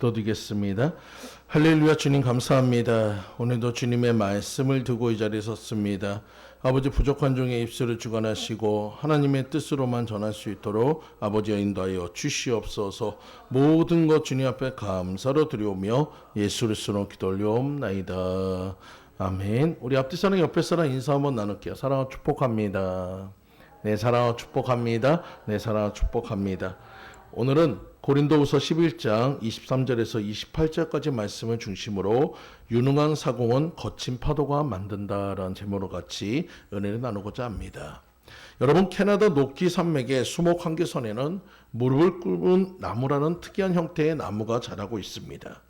기도드리겠습니다. 할렐루야. 주님 감사합니다. 오늘도 주님의 말씀을 두고 이 자리에 섰습니다. 아버지, 부족한 종의 입술을 주관하시고 하나님의 뜻으로만 전할 수 있도록 아버지여 인도하여 주시옵소서. 모든 것 주님 앞에 감사로 드리오며 예수 그리스도로 기도 올려옵나이다. 아멘. 우리 앞뒤 사람 옆에 사람 인사 한번 나눌게요. 사랑하고 축복합니다. 네, 사랑하고 축복합니다. 네, 사랑하고 축복합니다. 오늘은 고린도후서 11장 23절에서 28절까지 말씀을 중심으로 유능한 사공은 거친 파도가 만든다라는 제목으로 같이 은혜를 나누고자 합니다. 여러분, 캐나다 노키 산맥의 수목 한계선에는 무릎을 꿇은 나무라는 특이한 형태의 나무가 자라고 있습니다.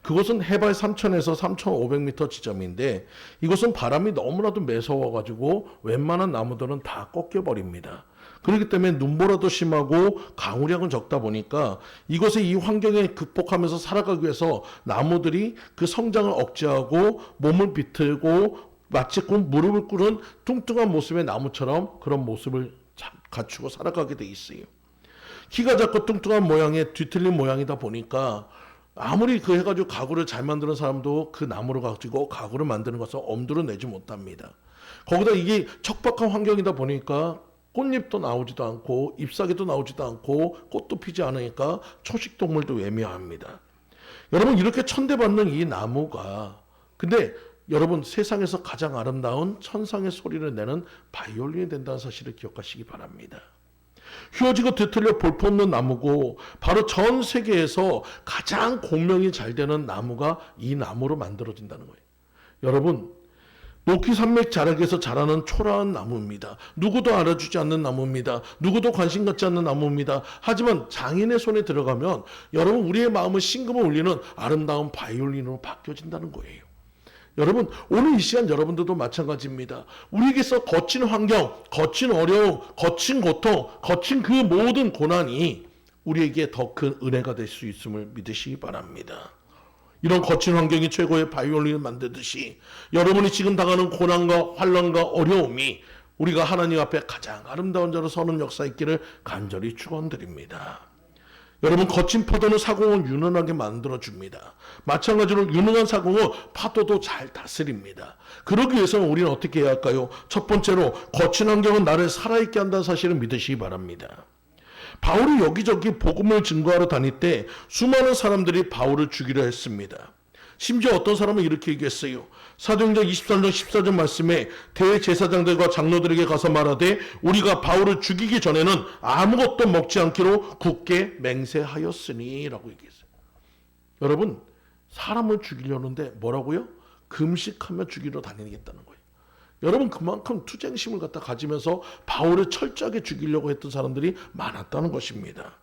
그곳은 해발 3,000에서 3,500m 지점인데 이곳은 바람이 너무나도 매서워가지고 웬만한 나무들은 다 꺾여버립니다. 그렇기 때문에 눈보라도 심하고 강우량은 적다 보니까 이곳의 이 환경에 극복하면서 살아가기 위해서 나무들이 그 성장을 억제하고 몸을 비틀고 마치 무릎을 꿇은 뚱뚱한 모습의 나무처럼 그런 모습을 갖추고 살아가게 돼 있어요. 키가 작고 뚱뚱한 모양의 뒤틀린 모양이다 보니까 아무리 그 해가지고 가구를 잘 만드는 사람도 그 나무를 가지고 가구를 만드는 것을 엄두를 내지 못합니다. 거기다 이게 척박한 환경이다 보니까 꽃잎도 나오지도 않고 잎사귀도 나오지도 않고 꽃도 피지 않으니까 초식동물도 애매합니다. 여러분, 이렇게 천대받는 이 나무가 근데 여러분, 세상에서 가장 아름다운 천상의 소리를 내는 바이올린이 된다는 사실을 기억하시기 바랍니다. 휘어지고 뒤틀려 볼품없는 나무고 바로 전 세계에서 가장 공명이 잘 되는 나무가 이 나무로 만들어진다는 거예요. 여러분, 노키 산맥 자락에서 자라는 초라한 나무입니다. 누구도 알아주지 않는 나무입니다. 누구도 관심 갖지 않는 나무입니다. 하지만 장인의 손에 들어가면 여러분, 우리의 마음을 심금을 울리는 아름다운 바이올린으로 바뀌어진다는 거예요. 여러분, 오늘 이 시간 여러분들도 마찬가지입니다. 우리에게서 거친 환경, 거친 어려움, 거친 고통, 거친 그 모든 고난이 우리에게 더 큰 은혜가 될 수 있음을 믿으시기 바랍니다. 이런 거친 환경이 최고의 바이올린을 만들듯이 여러분이 지금 당하는 고난과 환난과 어려움이 우리가 하나님 앞에 가장 아름다운 자로 서는 역사 있기를 간절히 축원드립니다. 여러분, 거친 파도는 사공을 유능하게 만들어줍니다. 마찬가지로 유능한 사공은 파도도 잘 다스립니다. 그러기 위해서는 우리는 어떻게 해야 할까요? 첫 번째로 거친 환경은 나를 살아있게 한다는 사실을 믿으시기 바랍니다. 바울이 여기저기 복음을 증거하러 다닐 때 수많은 사람들이 바울을 죽이려 했습니다. 심지어 어떤 사람은 이렇게 얘기했어요. 사도행전 23장 14절 말씀에 대제사장들과 장로들에게 가서 말하되 우리가 바울을 죽이기 전에는 아무것도 먹지 않기로 굳게 맹세하였으니 라고 얘기했어요. 여러분, 사람을 죽이려는데 뭐라고요? 금식하며 죽이러 다니겠다는 거예요. 여러분, 그만큼 투쟁심을 갖다 가지면서 바울을 철저하게 죽이려고 했던 사람들이 많았다는 것입니다.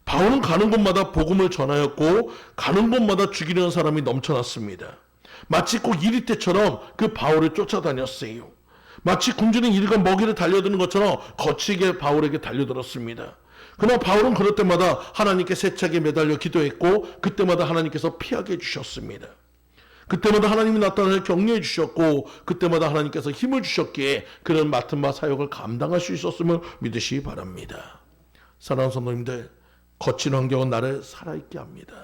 바울은 가는 곳마다 복음을 전하였고 가는 곳마다 죽이려는 사람이 넘쳐났습니다. 마치 꼭 이리 때처럼 그 바울을 쫓아다녔어요. 마치 군주는 이리가 먹이를 달려드는 것처럼 거칠게 바울에게 달려들었습니다. 그러나 바울은 그럴 때마다 하나님께 세차게 매달려 기도했고 그때마다 하나님께서 피하게 해주셨습니다. 그때마다 하나님이 나타나서 격려해 주셨고 그때마다 하나님께서 힘을 주셨기에 그런 맡은 바 사역을 감당할 수 있었음을 믿으시기 바랍니다. 사랑하는 성도님들, 거친 환경은 나를 살아있게 합니다.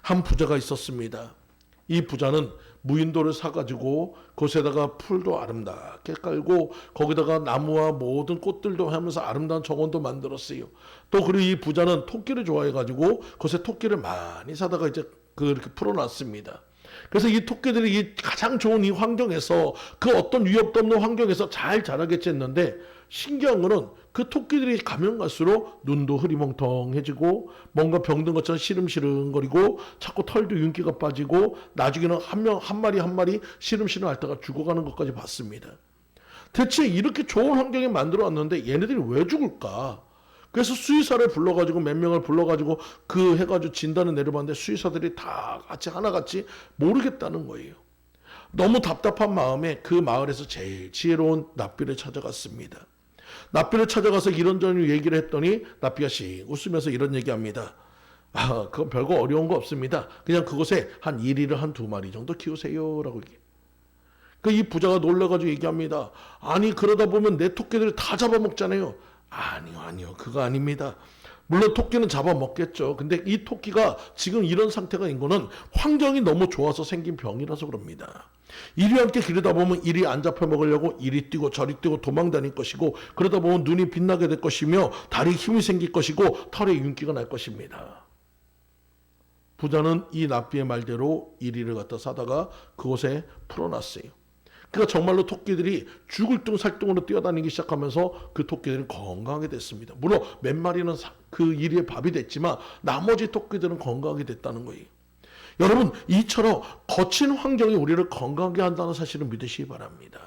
한 부자가 있었습니다. 이 부자는 무인도를 사가지고 그곳에다가 풀도 아름답게 깔고 거기다가 나무와 모든 꽃들도 하면서 아름다운 정원도 만들었어요. 또 그리고 이 부자는 토끼를 좋아해가지고 그곳에 토끼를 많이 사다가 이제 그렇게 풀어놨습니다. 그래서 이 토끼들이 이 가장 좋은 이 환경에서 그 어떤 위협도 없는 환경에서 잘 자라겠지 했는데 신기한 거는 그 토끼들이 가면 갈수록 눈도 흐리멍텅해지고 뭔가 병든 것처럼 시름시름거리고 자꾸 털도 윤기가 빠지고 나중에는 한 마리 시름시름 앓다가 죽어가는 것까지 봤습니다. 대체 이렇게 좋은 환경에 만들어 놨는데 얘네들이 왜 죽을까? 그래서 수의사를 불러가지고 몇 명을 불러가지고 그 해가지고 진단을 내려봤는데 수의사들이 다 같이 하나같이 모르겠다는 거예요. 너무 답답한 마음에 그 마을에서 제일 지혜로운 납비를 찾아갔습니다. 납비를 찾아가서 이런저런 얘기를 했더니 납비가 웃으면서 이런 얘기합니다. 그건 별거 어려운 거 없습니다. 그냥 그곳에 한 1일을 한 2마리 정도 키우세요 라고 얘기해요. 이 부자가 놀라가지고 얘기합니다. 아니, 그러다 보면 내 토끼들을 다 잡아먹잖아요. 아니요, 그거 아닙니다. 물론 토끼는 잡아먹겠죠. 근데 이 토끼가 지금 이런 상태가 인 거는 환경이 너무 좋아서 생긴 병이라서 그럽니다. 이리와 함께 기르다 보면 이리 안 잡혀먹으려고 이리 뛰고 저리 뛰고 도망다닐 것이고, 그러다 보면 눈이 빛나게 될 것이며 다리에 힘이 생길 것이고 털에 윤기가 날 것입니다. 부자는 이 납비의 말대로 이리를 갖다 사다가 그곳에 풀어놨어요. 그러니까 정말로 토끼들이 죽을 둥 살둥으로 뛰어다니기 시작하면서 그 토끼들은 건강하게 됐습니다. 물론 몇 마리는 그 이리의 밥이 됐지만 나머지 토끼들은 건강하게 됐다는 거예요. 여러분, 이처럼 거친 환경이 우리를 건강하게 한다는 사실을 믿으시기 바랍니다.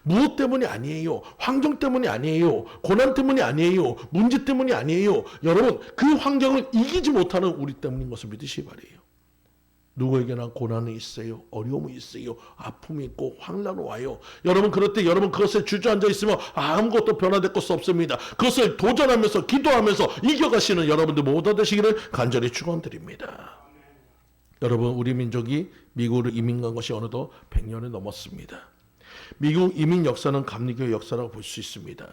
무엇 때문이 아니에요. 환경 때문이 아니에요. 고난 때문이 아니에요. 문제 때문이 아니에요. 여러분, 그 환경을 이기지 못하는 우리 때문인 것을 믿으시기 바라요. 누구에게나 고난이 있어요. 어려움이 있어요. 아픔이 있고 환난이 와요. 여러분, 그럴 때 여러분 그것에 주저앉아 있으면 아무것도 변화될 것이 없습니다. 그것을 도전하면서 기도하면서 이겨가시는 여러분들 모두 되시기를 간절히 축원드립니다. 여러분, 우리 민족이 미국으로 이민 간 것이 어느덧 100년이 넘었습니다. 미국 이민 역사는 감리교의 역사라고 볼 수 있습니다.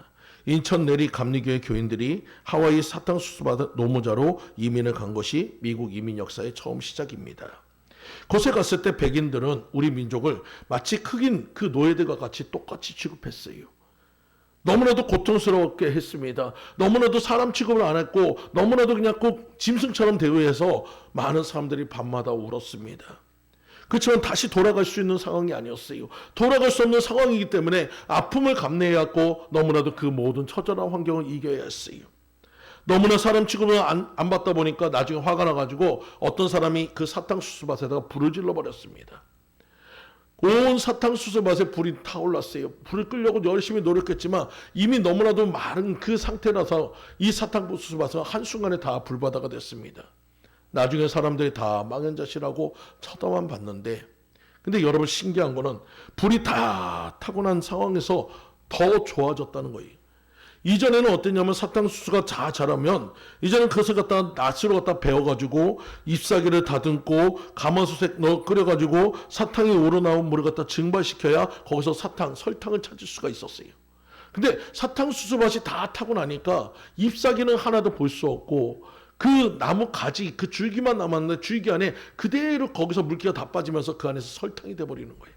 인천 내리 감리교회 교인들이 하와이 사탕수수 받은 노무자로 이민을 간 것이 미국 이민 역사의 처음 시작입니다. 곳에 갔을 때 백인들은 우리 민족을 마치 흑인 그 노예들과 같이 똑같이 취급했어요. 너무나도 고통스럽게 했습니다. 너무나도 사람 취급을 안 했고 너무나도 그냥 꼭 짐승처럼 대우해서 많은 사람들이 밤마다 울었습니다. 그렇지만 다시 돌아갈 수 있는 상황이 아니었어요. 돌아갈 수 없는 상황이기 때문에 아픔을 감내해야 했고 너무나도 그 모든 처절한 환경을 이겨야 했어요. 너무나 사람 취급을 안 받다 보니까 나중에 화가 나가지고 어떤 사람이 그 사탕수수밭에다가 불을 질러버렸습니다. 온 사탕수수밭에 불이 타올랐어요. 불을 끄려고 열심히 노력했지만 이미 너무나도 마른 그 상태라서 이 사탕수수밭은 한순간에 다 불바다가 됐습니다. 나중에 사람들이 다 망연자실하고 쳐다만 봤는데, 근데 여러분 신기한 거는 불이 다 타고 난 상황에서 더 좋아졌다는 거예요. 이전에는 어땠냐면 사탕수수가 다 자라면 이제는 그것을 갖다 낫으로 갖다 베어가지고 잎사귀를 다듬고 가마솥에 끓여가지고 사탕이 우러나온 물을 갖다 증발시켜야 거기서 설탕을 찾을 수가 있었어요. 근데 사탕수수 맛이 다 타고 나니까 잎사귀는 하나도 볼 수 없고 그 나무 가지 그 줄기만 남았는데 줄기 안에 그대로 거기서 물기가 다 빠지면서 그 안에서 설탕이 돼버리는 거예요.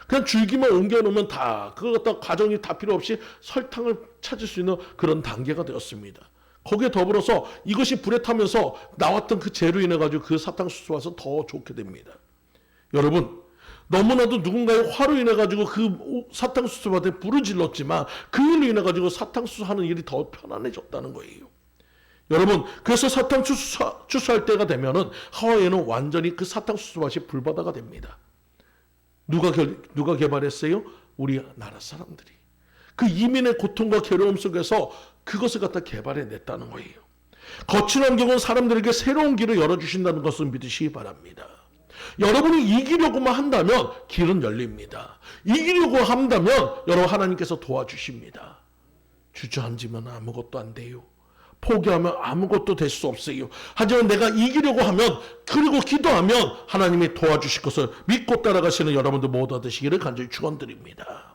그냥 줄기만 옮겨놓으면 다 그거 갖다 과정이 다 필요 없이 설탕을 찾을 수 있는 그런 단계가 되었습니다. 거기에 더불어서 이것이 불에 타면서 나왔던 그 재로 인해 가지고 그 사탕수수 와서 더 좋게 됩니다. 여러분, 너무나도 누군가의 화로 인해 가지고 그 사탕수수밭에 불을 질렀지만 그 일로 인해 가지고 사탕수수 하는 일이 더 편안해졌다는 거예요. 여러분, 그래서 사탕수수할 때가 되면은 하와이에는 완전히 그 사탕수수밭이 불바다가 됩니다. 누가 개발했어요? 우리나라 사람들이. 그 이민의 고통과 괴로움 속에서 그것을 갖다 개발해냈다는 거예요. 거친 환경은 사람들에게 새로운 길을 열어주신다는 것을 믿으시기 바랍니다. 여러분이 이기려고만 한다면 길은 열립니다. 이기려고 한다면 여러분 하나님께서 도와주십니다. 주저앉으면 아무것도 안 돼요. 포기하면 아무것도 될 수 없어요. 하지만 내가 이기려고 하면 그리고 기도하면 하나님이 도와주실 것을 믿고 따라가시는 여러분들 모두 되시기를 간절히 축원드립니다.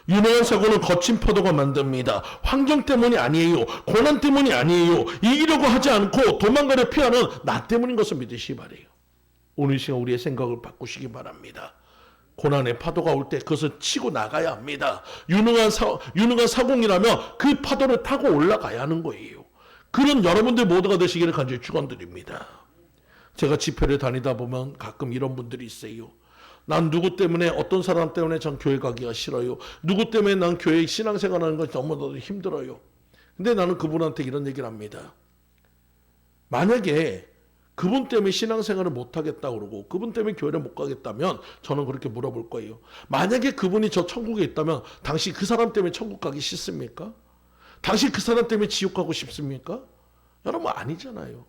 유명한 사고는 거친 파도가 만듭니다. 환경 때문이 아니에요. 고난 때문이 아니에요. 이기려고 하지 않고 도망가려 피하는 나 때문인 것을 믿으시기 바라요. 오늘 시간 우리의 생각을 바꾸시기 바랍니다. 고난의 파도가 올 때 그것을 치고 나가야 합니다. 유능한 사공이라면 그 파도를 타고 올라가야 하는 거예요. 그런 여러분들 모두가 되시기를 간절히 축원드립니다. 제가 집회를 다니다 보면 가끔 이런 분들이 있어요. 난 누구 때문에 어떤 사람 때문에 전 교회 가기가 싫어요. 누구 때문에 난 교회 신앙생활하는 것이 너무나도 힘들어요. 근데 나는 그분한테 이런 얘기를 합니다. 만약에 그분 때문에 신앙생활을 못하겠다고 그러고 그분 때문에 교회를 못 가겠다면 저는 그렇게 물어볼 거예요. 만약에 그분이 저 천국에 있다면 당신 그 사람 때문에 천국 가기 싫습니까? 당신 그 사람 때문에 지옥 가고 싶습니까? 여러분 아니잖아요.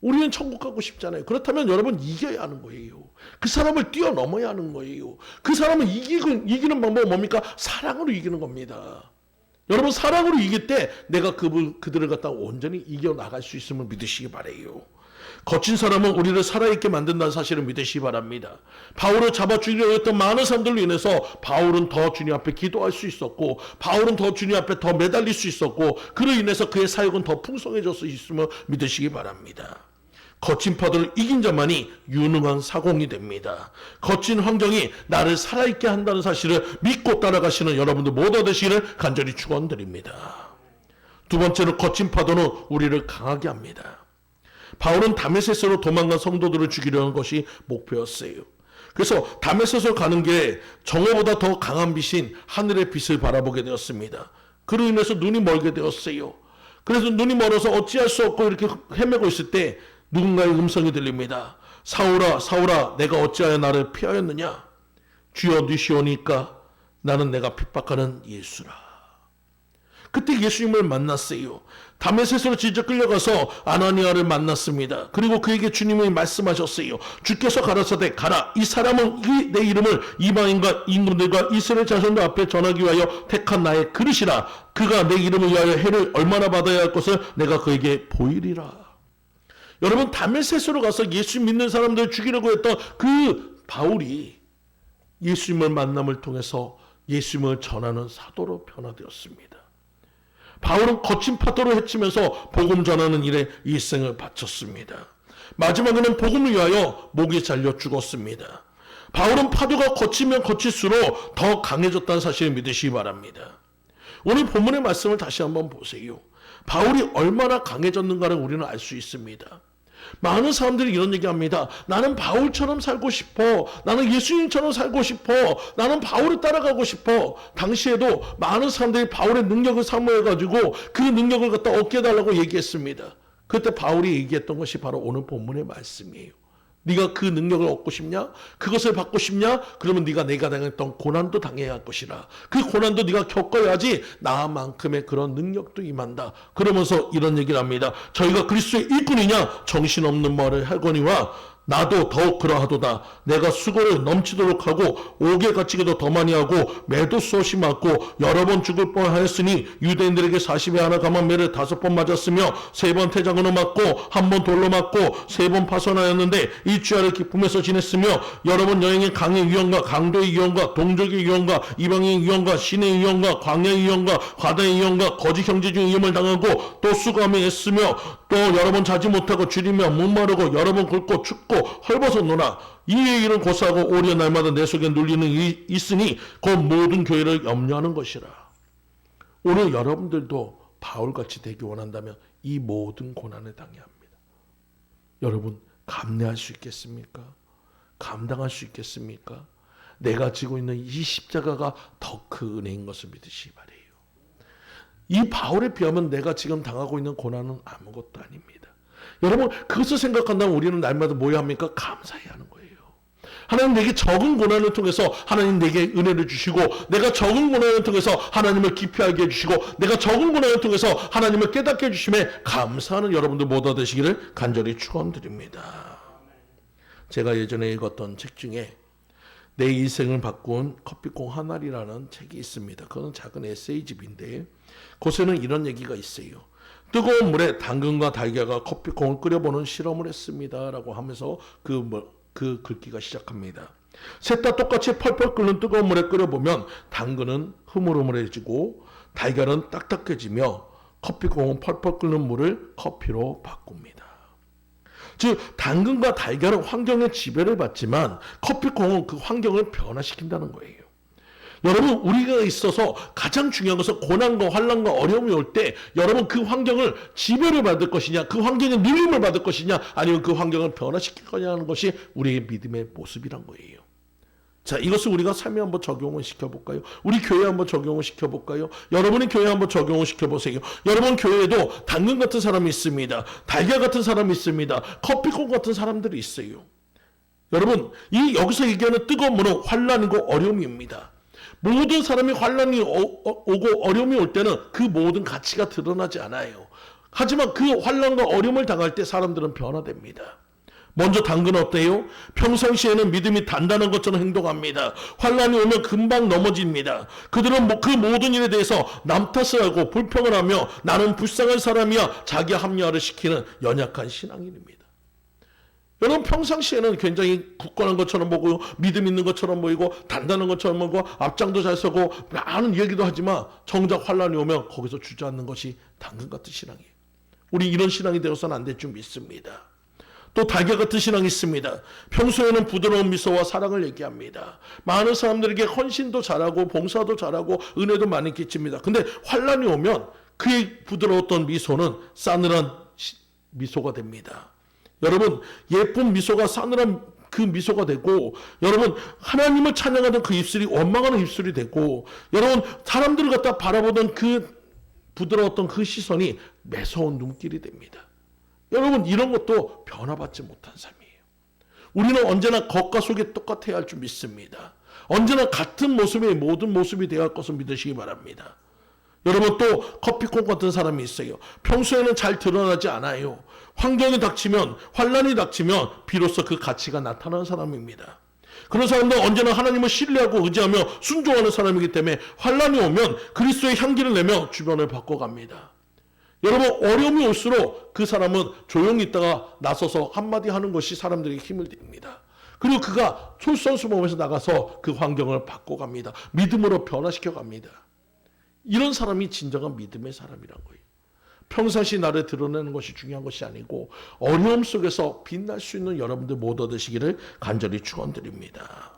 우리는 천국 가고 싶잖아요. 그렇다면 여러분 이겨야 하는 거예요. 그 사람을 뛰어넘어야 하는 거예요. 그 사람을 이기는 방법은 뭡니까? 사랑으로 이기는 겁니다. 여러분 사랑으로 이길 때 내가 그들을 갖다 온전히 이겨나갈 수 있음을 믿으시기 바라요. 거친 사람은 우리를 살아있게 만든다는 사실을 믿으시기 바랍니다. 바울을 잡아 죽이려고 했던 많은 사람들로 인해서 바울은 더 주님 앞에 기도할 수 있었고, 바울은 더 주님 앞에 더 매달릴 수 있었고, 그로 인해서 그의 사역은 더 풍성해졌을 수 있음을 믿으시기 바랍니다. 거친 파도를 이긴 자만이 유능한 사공이 됩니다. 거친 환경이 나를 살아있게 한다는 사실을 믿고 따라가시는 여러분들 모두 되시기를 간절히 축원드립니다. 두 번째로, 거친 파도는 우리를 강하게 합니다. 바울은 다메섹으로 도망간 성도들을 죽이려는 것이 목표였어요. 그래서 다메섹으로 가는 게 정오보다 더 강한 빛인 하늘의 빛을 바라보게 되었습니다. 그로 인해서 눈이 멀게 되었어요. 그래서 눈이 멀어서 어찌할 수 없고 이렇게 헤매고 있을 때 누군가의 음성이 들립니다. 사울아, 사울아, 내가 어찌하여 나를 피하였느냐? 주여, 니시오니까 나는 내가 핍박하는 예수라. 그때 예수님을 만났어요. 다메섹으로 직접 끌려가서 아나니아를 만났습니다. 그리고 그에게 주님이 말씀하셨어요. 주께서 가라사대 가라. 이 사람은 내 이름을 이방인과 임금들과 이스라엘 자손들 앞에 전하기 위하여 택한 나의 그릇이라. 그가 내 이름을 위하여 해를 얼마나 받아야 할 것을 내가 그에게 보이리라. 여러분, 다메섹으로 가서 예수 믿는 사람들을 죽이려고 했던 그 바울이 예수님을 만남을 통해서 예수님을 전하는 사도로 변화되었습니다. 바울은 거친 파도를 헤치면서 복음 전하는 일에 일생을 바쳤습니다. 마지막에는 복음을 위하여 목이 잘려 죽었습니다. 바울은 파도가 거치면 거칠수록 더 강해졌다는 사실을 믿으시기 바랍니다. 오늘 본문의 말씀을 다시 한번 보세요. 바울이 얼마나 강해졌는가를 우리는 알 수 있습니다. 많은 사람들이 이런 얘기합니다. 나는 바울처럼 살고 싶어. 나는 예수님처럼 살고 싶어. 나는 바울을 따라가고 싶어. 당시에도 많은 사람들이 바울의 능력을 사모해가지고 그 능력을 갖다 얻게 해달라고 얘기했습니다. 그때 바울이 얘기했던 것이 바로 오늘 본문의 말씀이에요. 네가 그 능력을 얻고 싶냐? 그것을 받고 싶냐? 그러면 네가 내가 당했던 고난도 당해야 할 것이라. 그 고난도 네가 겪어야지 나만큼의 그런 능력도 임한다. 그러면서 이런 얘기를 합니다. 저희가 그리스도의 일꾼이냐? 정신없는 말을 하거니와 나도 더욱 그러하도다. 내가 수고를 넘치도록 하고 옥에 갇히기도 더 많이 하고 매도 수없이 맞고 여러 번 죽을 뻔하였으니 유대인들에게 40에 하나 감한 매를 5번 맞았으며 3번 태장으로 맞고 1번 돌로 맞고 3번 파손하였는데 일주일을 기쁨에서 지냈으며 여러 번 여행의 강의 위험과 강도의 위험과 동족의 위험과 이방의 위험과 신의 위험과 광야의 위험과 과다의 위험과 거짓 형제주의 위험을 당하고 또 수고하며 애쓰며 또 여러 번 자지 못하고 줄이며 목마르고 여러 번 굶고 춥고 헐벗어 노라. 이 얘기를 고사하고 오히려 날마다 내 속에 눌리는 일이 있으니 그 모든 교회를 염려하는 것이라. 오늘 여러분들도 바울같이 되기 원한다면 이 모든 고난을 당해야 합니다. 여러분, 감내할 수 있겠습니까? 감당할 수 있겠습니까? 내가 지고 있는 이 십자가가 더 큰 은혜인 것을 믿으시기 바래요. 이 바울에 비하면 내가 지금 당하고 있는 고난은 아무것도 아닙니다. 여러분, 그것을 생각한다면 우리는 날마다 뭐야 합니까? 감사해야 하는 거예요. 하나님 내게 적은 고난을 통해서 하나님 내게 은혜를 주시고, 내가 적은 고난을 통해서 하나님을 깊이 알게 해주시고, 내가 적은 고난을 통해서 하나님을 깨닫게 해주심에 감사하는 여러분들 모두 되시기를 간절히 축원드립니다. 제가 예전에 읽었던 책 중에 내 인생을 바꾼 커피콩 한 알이라는 책이 있습니다. 그건 작은 에세이집인데 곳에는 이런 얘기가 있어요. 뜨거운 물에 당근과 달걀과 커피콩을 끓여보는 실험을 했습니다. 라고 하면서 그 글귀가 시작합니다. 셋 다 똑같이 펄펄 끓는 뜨거운 물에 끓여보면 당근은 흐물흐물해지고 달걀은 딱딱해지며 커피콩은 펄펄 끓는 물을 커피로 바꿉니다. 즉 당근과 달걀은 환경의 지배를 받지만 커피콩은 그 환경을 변화시킨다는 거예요. 여러분, 우리가 있어서 가장 중요한 것은 고난과 환난과 어려움이 올 때 여러분 그 환경을 지배를 받을 것이냐, 그 환경에 눌림을 받을 것이냐, 아니면 그 환경을 변화시킬 거냐 하는 것이 우리의 믿음의 모습이란 거예요. 자, 이것을 우리가 삶에 한번 적용을 시켜볼까요? 우리 교회에 한번 적용을 시켜볼까요? 여러분의 교회에 한번 적용을 시켜보세요. 여러분 교회에도 당근 같은 사람이 있습니다. 달걀 같은 사람이 있습니다. 커피콩 같은 사람들이 있어요. 여러분, 여기서 얘기하는 뜨거운 물은 환난이고 어려움입니다. 모든 사람이 환난이 오고 어려움이 올 때는 그 모든 가치가 드러나지 않아요. 하지만 그 환난과 어려움을 당할 때 사람들은 변화됩니다. 먼저 당근은 어때요? 평상시에는 믿음이 단단한 것처럼 행동합니다. 환난이 오면 금방 넘어집니다. 그들은 그 모든 일에 대해서 남 탓을 하고 불평을 하며 나는 불쌍한 사람이야 자기 합리화를 시키는 연약한 신앙인입니다. 여러분 평상시에는 굉장히 굳건한 것처럼 보고 믿음 있는 것처럼 보이고 단단한 것처럼 보이고 앞장도 잘 서고 많은 얘기도 하지만 정작 환란이 오면 거기서 주저앉는 것이 당근 같은 신앙이에요. 우리 이런 신앙이 되어서는 안 될 줄 믿습니다. 또 달걀 같은 신앙이 있습니다. 평소에는 부드러운 미소와 사랑을 얘기합니다. 많은 사람들에게 헌신도 잘하고 봉사도 잘하고 은혜도 많이 끼칩니다. 근데 환란이 오면 그의 부드러웠던 미소는 싸늘한 미소가 됩니다. 여러분 예쁜 미소가 싸늘한 그 미소가 되고, 여러분 하나님을 찬양하던 그 입술이 원망하는 입술이 되고, 여러분 사람들을 갖다 바라보던 그 부드러웠던 그 시선이 매서운 눈길이 됩니다. 여러분 이런 것도 변화받지 못한 삶이에요. 우리는 언제나 겉과 속이 똑같아야 할 줄 믿습니다. 언제나 같은 모습의 모든 모습이 되어야 할 것을 믿으시기 바랍니다. 여러분 또 커피콩 같은 사람이 있어요. 평소에는 잘 드러나지 않아요. 환경이 닥치면, 환란이 닥치면 비로소 그 가치가 나타나는 사람입니다. 그런 사람들은 언제나 하나님을 신뢰하고 의지하며 순종하는 사람이기 때문에 환란이 오면 그리스도의 향기를 내며 주변을 바꿔갑니다. 여러분 어려움이 올수록 그 사람은 조용히 있다가 나서서 한마디 하는 것이 사람들에게 힘을 드립니다. 그리고 그가 솔선수범해서 나가서 그 환경을 바꿔갑니다. 믿음으로 변화시켜갑니다. 이런 사람이 진정한 믿음의 사람이란 거예요. 평상시 나를 드러내는 것이 중요한 것이 아니고 어려움 속에서 빛날 수 있는 여러분들 모두 얻으시기를 간절히 축원드립니다.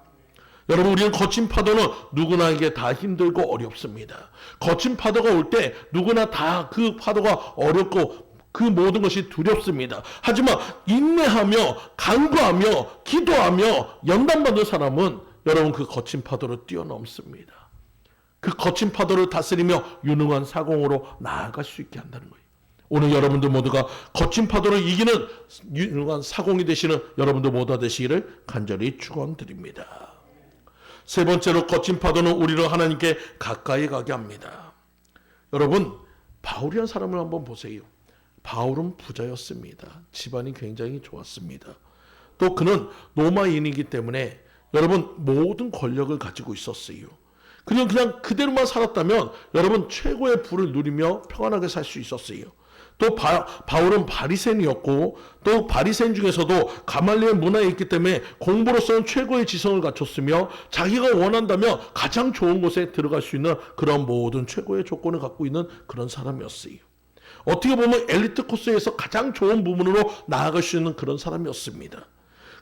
여러분 우리는 거친 파도는 누구나에게 다 힘들고 어렵습니다. 거친 파도가 올 때 누구나 다 그 파도가 어렵고 그 모든 것이 두렵습니다. 하지만 인내하며 간구하며 기도하며 연단받는 사람은 여러분 그 거친 파도를 뛰어넘습니다. 그 거친 파도를 다스리며 유능한 사공으로 나아갈 수 있게 한다는 거예요. 오늘 여러분들 모두가 거친 파도를 이기는 유능한 사공이 되시는 여러분들 모두 되시기를 간절히 축원드립니다. 세 번째로 거친 파도는 우리를 하나님께 가까이 가게 합니다. 여러분 바울이라는 사람을 한번 보세요. 바울은 부자였습니다. 집안이 굉장히 좋았습니다. 또 그는 로마인이기 때문에 여러분 모든 권력을 가지고 있었어요. 그냥 그대로만 살았다면 여러분 최고의 부를 누리며 평안하게 살 수 있었어요. 또 바울은 바리새인이었고 또 바리새인 중에서도 가말리엘 문화에 있기 때문에 공부로서는 최고의 지성을 갖췄으며 자기가 원한다면 가장 좋은 곳에 들어갈 수 있는 그런 모든 최고의 조건을 갖고 있는 그런 사람이었어요. 어떻게 보면 엘리트 코스에서 가장 좋은 부분으로 나아갈 수 있는 그런 사람이었습니다.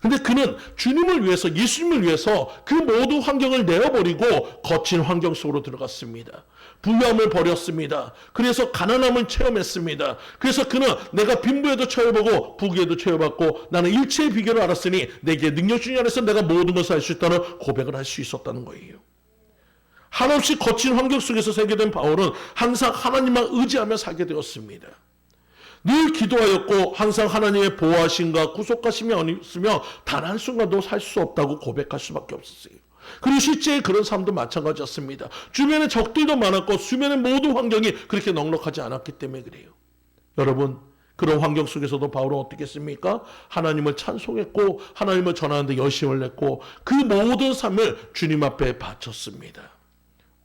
근데 그는 주님을 위해서, 예수님을 위해서 그 모든 환경을 내어버리고 거친 환경 속으로 들어갔습니다. 부유함을 버렸습니다. 그래서 가난함을 체험했습니다. 그래서 그는 내가 빈부에도 처해보고 부귀에도 처해봤고 나는 일체의 비결을 알았으니 내게 능력 중에 안에서 내가 모든 것을 할 수 있다는 고백을 할 수 있었다는 거예요. 한없이 거친 환경 속에서 살게 된 바울은 항상 하나님만 의지하며 살게 되었습니다. 늘 기도하였고 항상 하나님의 보호하심과 구속하심이 없으며 단 한순간도 살 수 없다고 고백할 수밖에 없었어요. 그리고 실제 그런 사람도 마찬가지였습니다. 주변에 적들도 많았고 주변의 모든 환경이 그렇게 넉넉하지 않았기 때문에 그래요. 여러분 그런 환경 속에서도 바울은 어떻게 했습니까? 하나님을 찬송했고 하나님을 전하는데 열심을 냈고 그 모든 삶을 주님 앞에 바쳤습니다.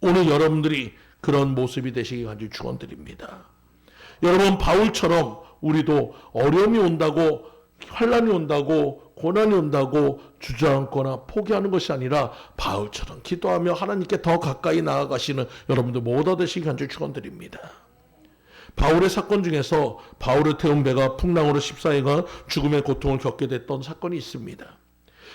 오늘 여러분들이 그런 모습이 되시기 간절히 축원드립니다. 여러분 바울처럼 우리도 어려움이 온다고 환란이 온다고 고난이 온다고 주저앉거나 포기하는 것이 아니라 바울처럼 기도하며 하나님께 더 가까이 나아가시는 여러분들 모두 되시기 간절히 축원드립니다. 바울의 사건 중에서 바울을 태운 배가 풍랑으로 14일간 죽음의 고통을 겪게 됐던 사건이 있습니다.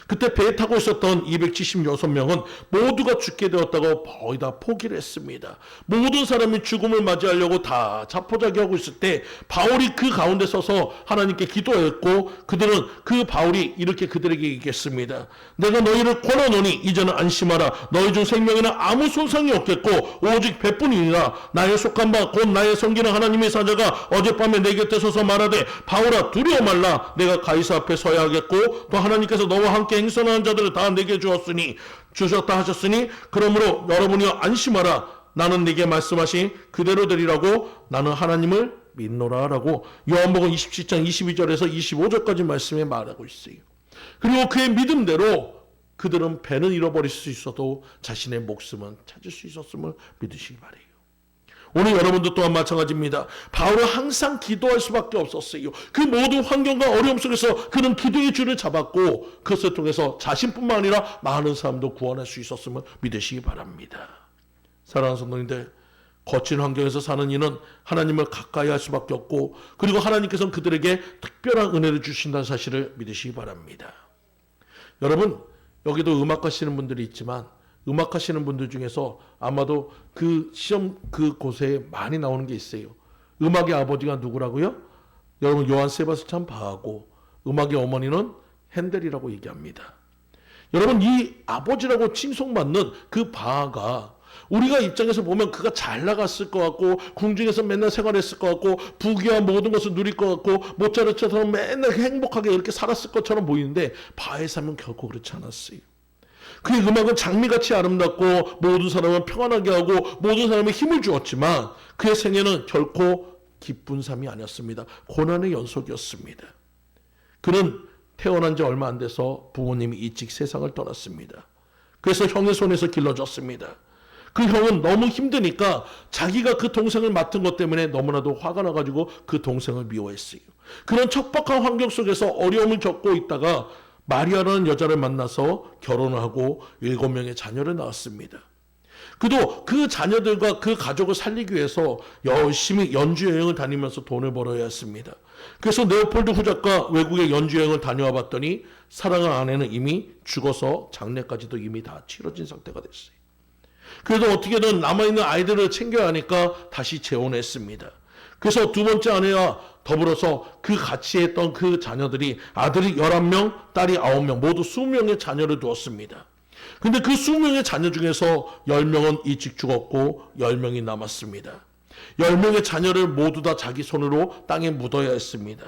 그때 배에 타고 있었던 276명은 모두가 죽게 되었다고 거의 다 포기를 했습니다. 모든 사람이 죽음을 맞이하려고 다 자포자기하고 있을 때 바울이 그 가운데 서서 하나님께 기도했고 그들은 그 바울이 이렇게 그들에게 얘기했습니다. 내가 너희를 권하노니 이제는 안심하라. 너희 중 생명에는 아무 손상이 없겠고 오직 배뿐이니라. 나의 속한 바 곧 나의 섬기는 하나님의 사자가 어젯밤에 내 곁에 서서 말하되 바울아 두려워 말라. 내가 가이사 앞에 서야 하겠고 또 하나님께서 너와 함께 행선하는 자들을 다 내게 주셨다 하셨으니 그러므로 여러분이 안심하라. 나는 네게 말씀하신 그대로 되리라고 나는 하나님을 믿노라 라고 요한복음 27장 22절에서 25절까지 말씀에 말하고 있어요. 그리고 그의 믿음대로 그들은 배는 잃어버릴 수 있어도 자신의 목숨은 찾을 수 있었음을 믿으시기 바라요. 오늘 여러분도 또한 마찬가지입니다. 바울은 항상 기도할 수밖에 없었어요. 그 모든 환경과 어려움 속에서 그는 기도의 줄을 잡았고 그것을 통해서 자신뿐만 아니라 많은 사람도 구원할 수 있었음을 믿으시기 바랍니다. 사랑하는 성도님들, 거친 환경에서 사는 이는 하나님을 가까이 할 수밖에 없고 그리고 하나님께서는 그들에게 특별한 은혜를 주신다는 사실을 믿으시기 바랍니다. 여러분, 여기도 음악하시는 분들이 있지만 음악하시는 분들 중에서 아마도 그 시험 그곳에 많이 나오는 게 있어요. 음악의 아버지가 누구라고요? 여러분, 요한 세바스찬 바하고 음악의 어머니는 핸델이라고 얘기합니다. 여러분, 이 아버지라고 칭송받는 그 바하가 우리가 입장에서 보면 그가 잘 나갔을 것 같고 궁중에서 맨날 생활했을 것 같고 부귀한 모든 것을 누릴 것 같고 모차르트처럼 맨날 행복하게 이렇게 살았을 것처럼 보이는데 바하의 삶은 결코 그렇지 않았어요. 그의 음악은 장미같이 아름답고 모든 사람을 평안하게 하고 모든 사람에 힘을 주었지만 그의 생애는 결코 기쁜 삶이 아니었습니다. 고난의 연속이었습니다. 그는 태어난 지 얼마 안 돼서 부모님이 일찍 세상을 떠났습니다. 그래서 형의 손에서 길러졌습니다. 그 형은 너무 힘드니까 자기가 그 동생을 맡은 것 때문에 너무나도 화가 나가지고 그 동생을 미워했어요. 그런 척박한 환경 속에서 어려움을 겪고 있다가 마리아라는 여자를 만나서 결혼을 하고 7명의 자녀를 낳았습니다. 그도 그 자녀들과 그 가족을 살리기 위해서 열심히 연주 여행을 다니면서 돈을 벌어야 했습니다. 그래서 네오폴드 후작과 외국의 연주 여행을 다녀와 봤더니 사랑하는 아내는 이미 죽어서 장례까지도 이미 다 치러진 상태가 됐어요. 그래도 어떻게든 남아있는 아이들을 챙겨야 하니까 다시 재혼했습니다. 그래서 두 번째 아내와 더불어서 그 같이 했던 그 자녀들이 아들이 11명, 딸이 9명, 모두 20명의 자녀를 두었습니다. 근데 그 20명의 자녀 중에서 10명은 일찍 죽었고 10명이 남았습니다. 10명의 자녀를 모두 다 자기 손으로 땅에 묻어야 했습니다.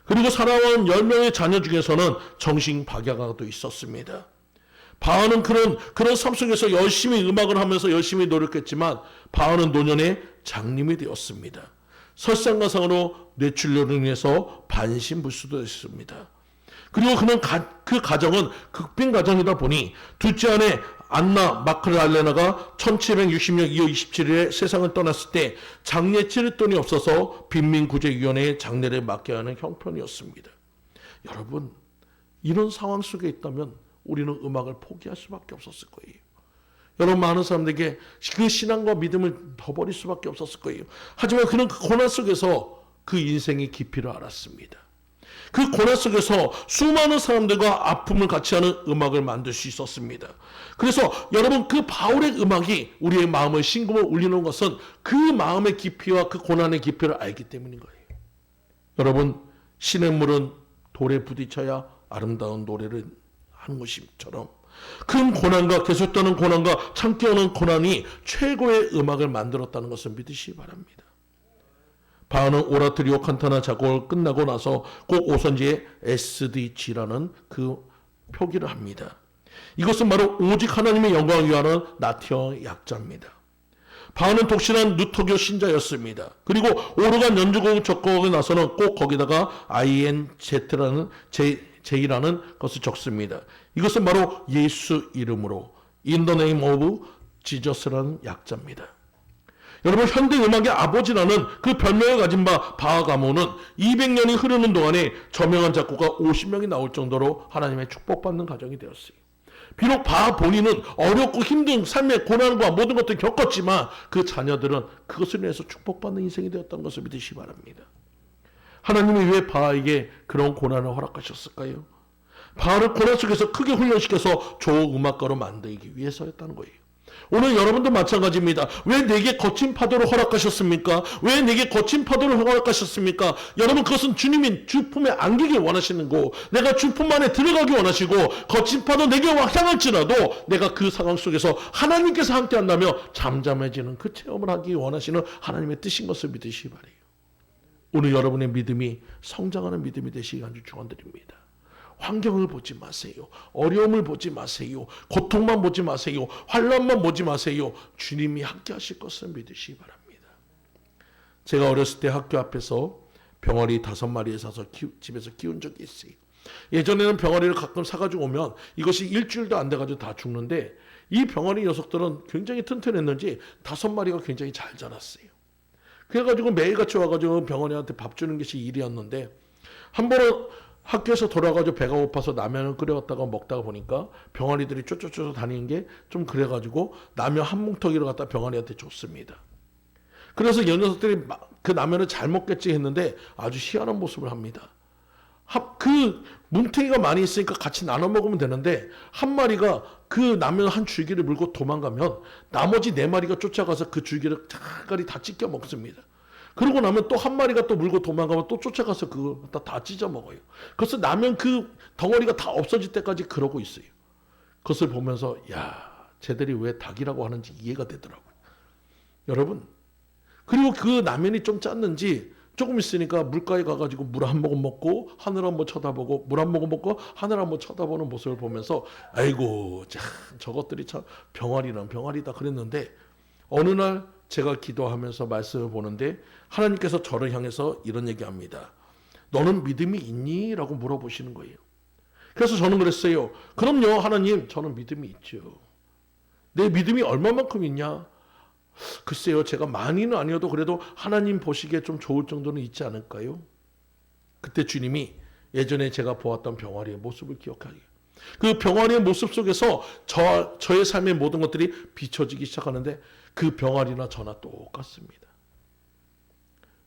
그리고 살아온 10명의 자녀 중에서는 정신박약아도 있었습니다. 바하는 그런 삶 속에서 열심히 음악을 하면서 열심히 노력했지만 바하는 노년에 장님이 되었습니다. 설상가상으로 뇌출혈로 인해서 반신불수도 했습니다. 그리고 그는 그 가정은 극빈 가정이다 보니 둘째 아내 안나 마크랄레나가 1760년 2월 27일에 세상을 떠났을 때 장례 치를 돈이 없어서 빈민구제위원회에 장례를 맡겨야 하는 형편이었습니다. 여러분, 이런 상황 속에 있다면 우리는 음악을 포기할 수밖에 없었을 거예요. 여러분, 많은 사람들에게 그 신앙과 믿음을 둬버릴 수밖에 없었을 거예요. 하지만 그는 그 고난 속에서 그 인생의 깊이를 알았습니다. 그 고난 속에서 수많은 사람들과 아픔을 같이 하는 음악을 만들 수 있었습니다. 그래서 여러분, 그 바울의 음악이 우리의 마음을 심금을 울리는 것은 그 마음의 깊이와 그 고난의 깊이를 알기 때문인 거예요. 여러분, 시냇물은 돌에 부딪혀야 아름다운 노래를 하는 것처럼 큰 고난과 계속되는 고난과 참기 어는 고난이 최고의 음악을 만들었다는 것을 믿으시기 바랍니다. 바하는 오라토리오 칸타나 작곡을 끝나고 나서 꼭 오선지에 SDG라는 그 표기를 합니다. 이것은 바로 오직 하나님의 영광을 위하는 나티어의 약자입니다. 바하는 독실한 루터교 신자였습니다. 그리고 오르간 연주곡 적곡에 나서는 꼭 거기다가 INZ라는 J라는 것을 적습니다. 이것은 바로 예수 이름으로 In the name of Jesus라는 약자입니다. 여러분, 현대 음악의 아버지라는 그 별명을 가진 바하 가문은 200년이 흐르는 동안에 저명한 작곡가 50명이 나올 정도로 하나님의 축복받는 가정이 되었어요. 비록 바하 본인은 어렵고 힘든 삶의 고난과 모든 것들을 겪었지만 그 자녀들은 그것을 위해서 축복받는 인생이 되었다는 것을 믿으시기 바랍니다. 하나님이 왜 바하에게 그런 고난을 허락하셨을까요? 바하를 고난 속에서 크게 훈련시켜서 좋은 음악가로 만들기 위해서였다는 거예요. 오늘 여러분도 마찬가지입니다. 왜 내게 거친 파도를 허락하셨습니까? 왜 내게 거친 파도를 허락하셨습니까? 여러분, 그것은 주님이 주 품에 안기길 원하시는 거, 내가 주 품 안에 들어가기 원하시고 거친 파도 내게 향할지라도 내가 그 상황 속에서 하나님께서 함께 한다며 잠잠해지는 그 체험을 하기 원하시는 하나님의 뜻인 것을 믿으시기 바라요. 오늘 여러분의 믿음이 성장하는 믿음이 되시기 간절히 축원드립니다. 환경을 보지 마세요. 어려움을 보지 마세요. 고통만 보지 마세요. 환난만 보지 마세요. 주님이 함께 하실 것을 믿으시기 바랍니다. 제가 어렸을 때 학교 앞에서 병아리 5마리에 사서 집에서 키운 적이 있어요. 예전에는 병아리를 가끔 사가지고 오면 이것이 일주일도 안 돼가지고 다 죽는데 이 병아리 녀석들은 굉장히 튼튼했는지 5마리가 굉장히 잘 자랐어요. 그래가지고 매일같이 와가지고 병원이한테 밥 주는 것이 일이었는데 한 번은 학교에서 돌아가지고 배가 고파서 라면을 끓여갔다가 먹다가 보니까 병아리들이 쫓쫓쫓 다니는 게 좀 그래가지고 라면 한 뭉텅이를 갖다 병아리한테 줬습니다. 그래서 이 녀석들이 그 라면을 잘 먹겠지 했는데 아주 희한한 모습을 합니다. 그 뭉텅이가 많이 있으니까 같이 나눠 먹으면 되는데 한 마리가 그 라면 한 줄기를 물고 도망가면 나머지 4마리가 쫓아가서 그 줄기를 차까리 다 찢겨 먹습니다. 그러고 나면 또 한 마리가 또 물고 도망가면 또 쫓아가서 그거 다 찢어 먹어요. 그래서 라면 그 덩어리가 다 없어질 때까지 그러고 있어요. 그것을 보면서 야, 쟤들이 왜 닭이라고 하는지 이해가 되더라고요. 여러분, 그리고 그 라면이 좀 짰는지 조금 있으니까 물가에 가가지고 물 한 모금 먹고 하늘 한번 쳐다보고 물 한 모금 먹고 하늘 한번 쳐다보는 모습을 보면서 아이고 참 저것들이 참 병아리는 병아리다 그랬는데 어느 날 제가 기도하면서 말씀을 보는데 하나님께서 저를 향해서 이런 얘기합니다. 너는 믿음이 있니? 라고 물어보시는 거예요. 그래서 저는 그랬어요. 그럼요 하나님 저는 믿음이 있죠. 내 믿음이 얼마만큼 있냐? 글쎄요 제가 많이는 아니어도 그래도 하나님 보시기에 좀 좋을 정도는 있지 않을까요? 그때 주님이 예전에 제가 보았던 병아리의 모습을 기억하게. 그 병아리의 모습 속에서 저의 삶의 모든 것들이 비춰지기 시작하는데 그 병아리나 저나 똑같습니다.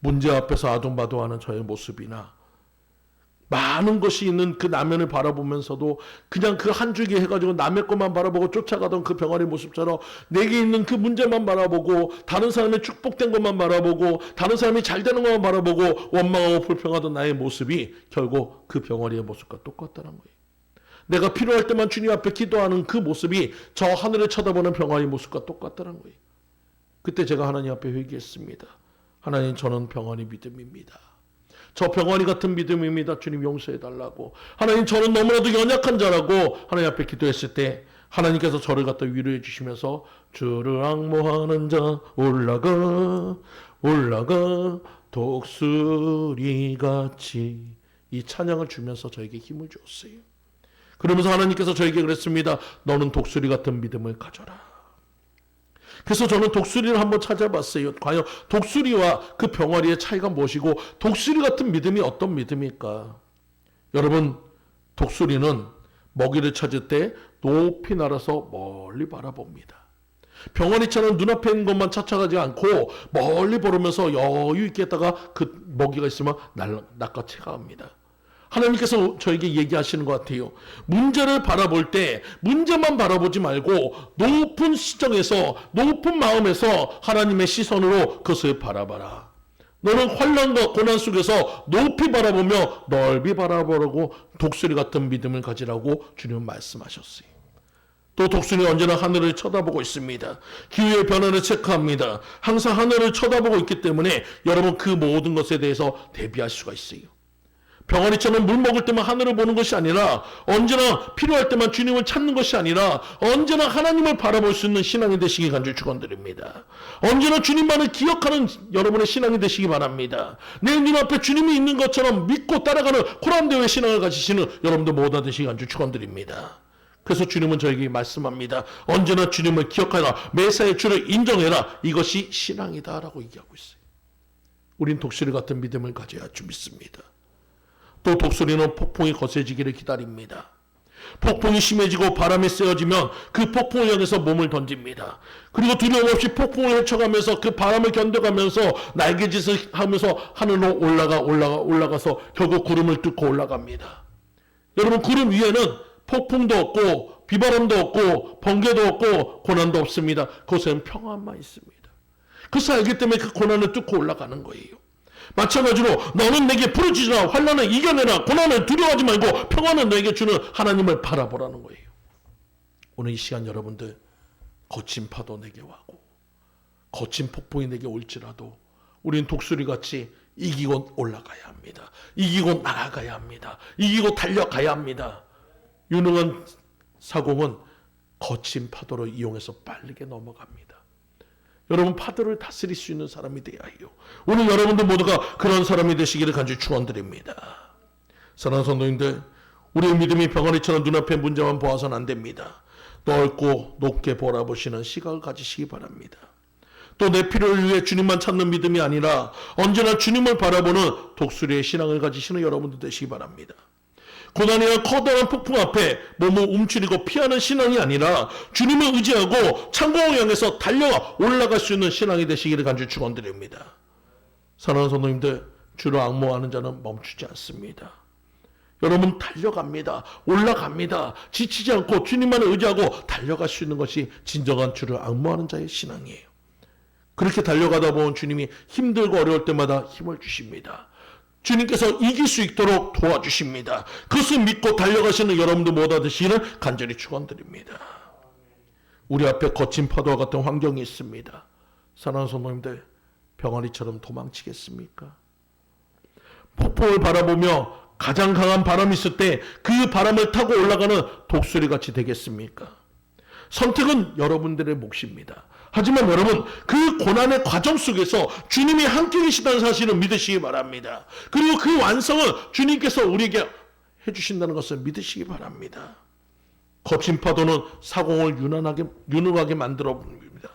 문제 앞에서 아둥바둥하는 저의 모습이나 많은 것이 있는 그 라면을 바라보면서도 그냥 그 한 줄기 해가지고 남의 것만 바라보고 쫓아가던 그 병아리 모습처럼 내게 있는 그 문제만 바라보고 다른 사람의 축복된 것만 바라보고 다른 사람이 잘 되는 것만 바라보고 원망하고 불평하던 나의 모습이 결국 그 병아리의 모습과 똑같다는 거예요. 내가 필요할 때만 주님 앞에 기도하는 그 모습이 저 하늘을 쳐다보는 병아리 모습과 똑같다는 거예요. 그때 제가 하나님 앞에 회개했습니다. 하나님 저는 병아리 믿음입니다. 저 병아리 같은 믿음입니다. 주님 용서해달라고. 하나님 저는 너무나도 연약한 자라고 하나님 앞에 기도했을 때 하나님께서 저를 갖다 위로해 주시면서 주를 앙모하는 자 올라가 독수리같이 이 찬양을 주면서 저에게 힘을 주었어요. 그러면서 하나님께서 저에게 그랬습니다. 너는 독수리 같은 믿음을 가져라. 그래서 저는 독수리를 한번 찾아봤어요. 과연 독수리와 그 병아리의 차이가 무엇이고 독수리 같은 믿음이 어떤 믿음일까? 여러분 독수리는 먹이를 찾을 때 높이 날아서 멀리 바라봅니다. 병아리처럼 눈앞에 있는 것만 찾아가지 않고 멀리 보면서 여유 있게 있다가 그 먹이가 있으면 낚아채가 합니다. 하나님께서 저에게 얘기하시는 것 같아요. 문제를 바라볼 때 문제만 바라보지 말고 높은 시정에서 높은 마음에서 하나님의 시선으로 그것을 바라봐라. 너는 환난과 고난 속에서 높이 바라보며 넓이 바라보라고 독수리 같은 믿음을 가지라고 주님은 말씀하셨어요. 또 독수리는 언제나 하늘을 쳐다보고 있습니다. 기후의 변화를 체크합니다. 항상 하늘을 쳐다보고 있기 때문에 여러분 그 모든 것에 대해서 대비할 수가 있어요. 병아리처럼 물 먹을 때만 하늘을 보는 것이 아니라 언제나 필요할 때만 주님을 찾는 것이 아니라 언제나 하나님을 바라볼 수 있는 신앙이 되시기 간절히 축원드립니다. 언제나 주님만을 기억하는 여러분의 신앙이 되시기 바랍니다. 내 눈앞에 주님이 있는 것처럼 믿고 따라가는 코란대오의 신앙을 가지시는 여러분들 모두 되시기 간절히 축원드립니다. 그래서 주님은 저에게 말씀합니다. 언제나 주님을 기억하라. 매사에 주를 인정해라. 이것이 신앙이다라고 얘기하고 있어요. 우린 독수리 같은 믿음을 가져야 주 믿습니다. 또 독수리는 폭풍이 거세지기를 기다립니다. 폭풍이 심해지고 바람이 세어지면 그 폭풍을 향해서 몸을 던집니다. 그리고 두려움 없이 폭풍을 헤쳐가면서 그 바람을 견뎌가면서 날개짓을 하면서 하늘로 올라가서 결국 구름을 뚫고 올라갑니다. 여러분 구름 위에는 폭풍도 없고 비바람도 없고 번개도 없고 고난도 없습니다. 그곳에는 평안만 있습니다. 그래서 알기 때문에 그 고난을 뚫고 올라가는 거예요. 마찬가지로 너는 내게 부르짖으라. 환난을 이겨내라. 고난을 두려워하지 말고 평안을 내게 주는 하나님을 바라보라는 거예요. 오늘 이 시간 여러분들 거친 파도 내게 와고 거친 폭풍이 내게 올지라도 우린 독수리같이 이기고 올라가야 합니다. 이기고 날아가야 합니다. 이기고 달려가야 합니다. 유능한 사공은 거친 파도를 이용해서 빠르게 넘어갑니다. 여러분 파도를 다스릴 수 있는 사람이 되어야 해요. 오늘 여러분들 모두가 그런 사람이 되시기를 간절히 축원드립니다. 사랑하는 성도님들, 우리의 믿음이 병아리처럼 눈앞의 문제만 보아서는 안 됩니다. 넓고 높게 바라보시는 시각을 가지시기 바랍니다. 또 내 필요를 위해 주님만 찾는 믿음이 아니라 언제나 주님을 바라보는 독수리의 신앙을 가지시는 여러분들 되시기 바랍니다. 고난이나 커다란 폭풍 앞에 몸을 움츠리고 피하는 신앙이 아니라 주님을 의지하고 창공을 향해서 달려가 올라갈 수 있는 신앙이 되시기를 간절히 축원드립니다. 사랑하는 성도님들, 주를 앙모하는 자는 멈추지 않습니다. 여러분 달려갑니다. 올라갑니다. 지치지 않고 주님만을 의지하고 달려갈 수 있는 것이 진정한 주를 앙모하는 자의 신앙이에요. 그렇게 달려가다 보면 주님이 힘들고 어려울 때마다 힘을 주십니다. 주님께서 이길 수 있도록 도와주십니다. 그것을 믿고 달려가시는 여러분들 모두 되시기를 간절히 축원드립니다. 우리 앞에 거친 파도와 같은 환경이 있습니다. 사랑하는 성도님들, 병아리처럼 도망치겠습니까? 폭풍을 바라보며 가장 강한 바람이 있을 때 그 바람을 타고 올라가는 독수리같이 되겠습니까? 선택은 여러분들의 몫입니다. 하지만 여러분, 그 고난의 과정 속에서 주님이 함께 계시다는 사실을 믿으시기 바랍니다. 그리고 그 완성은 주님께서 우리에게 해주신다는 것을 믿으시기 바랍니다. 거친 파도는 사공을 유능하게 만들어 봅니다.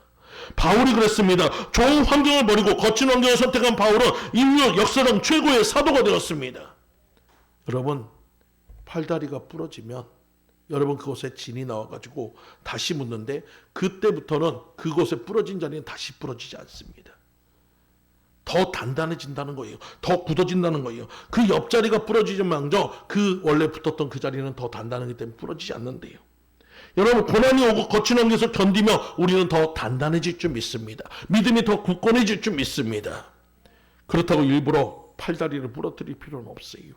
바울이 그랬습니다. 좋은 환경을 버리고 거친 환경을 선택한 바울은 인류 역사상 최고의 사도가 되었습니다. 여러분, 팔다리가 부러지면 여러분 그곳에 진이 나와가지고 다시 묻는데 그때부터는 그곳에 부러진 자리는 다시 부러지지 않습니다. 더 단단해진다는 거예요. 더 굳어진다는 거예요. 그 옆자리가 부러지지만정 그 원래 붙었던 그 자리는 더 단단하기 때문에 부러지지 않는데요. 여러분, 고난이 오고 거친 환경에서 견디며 우리는 더 단단해질 줄 믿습니다. 믿음이 더 굳건해질 줄 믿습니다. 그렇다고 일부러 팔다리를 부러뜨릴 필요는 없어요.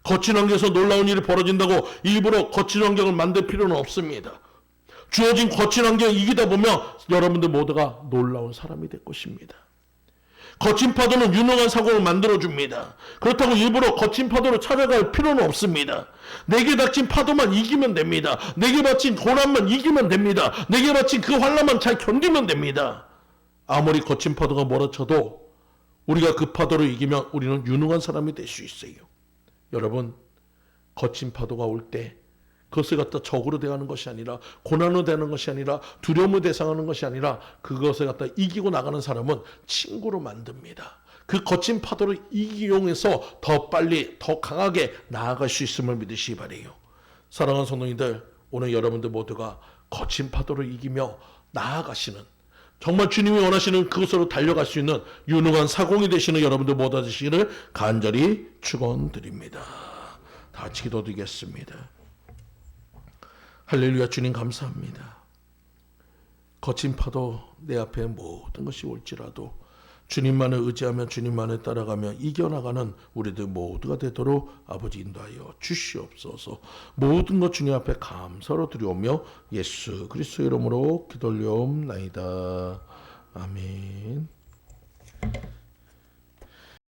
거친 환경에서 놀라운 일이 벌어진다고 일부러 거친 환경을 만들 필요는 없습니다. 주어진 거친 환경을 이기다 보면 여러분들 모두가 놀라운 사람이 될 것입니다. 거친 파도는 유능한 사고를 만들어줍니다. 그렇다고 일부러 거친 파도를 찾아갈 필요는 없습니다. 내게 닥친 파도만 이기면 됩니다. 내게 닥친 고난만 이기면 됩니다. 내게 닥친 그 환난만 잘 견디면 됩니다. 아무리 거친 파도가 몰아쳐도 우리가 그 파도를 이기면 우리는 유능한 사람이 될 수 있어요. 여러분, 거친 파도가 올 때 그것을 갖다 적으로 대하는 것이 아니라 고난으로 대하는 것이 아니라 두려움을 대상하는 것이 아니라 그것을 갖다 이기고 나가는 사람은 친구로 만듭니다. 그 거친 파도를 이용해서 더 빨리 더 강하게 나아갈 수 있음을 믿으시기 바라요. 사랑하는 성도님들, 오늘 여러분들 모두가 거친 파도를 이기며 나아가시는, 정말 주님이 원하시는 그것으로 달려갈 수 있는 유능한 사공이 되시는 여러분들 모두 되시기를 간절히 축원드립니다. 다 같이 기도드리겠습니다. 할렐루야. 주님 감사합니다. 거친 파도 내 앞에 모든 것이 올지라도 주님만을 의지하며 주님만을 따라가며 이겨나가는 우리들 모두가 되도록 아버지 인도하여 주시옵소서. 모든 것 주님 앞에 감사로 드리오며 예수 그리스도의 이름으로 기도 올리옵나이다. 아멘.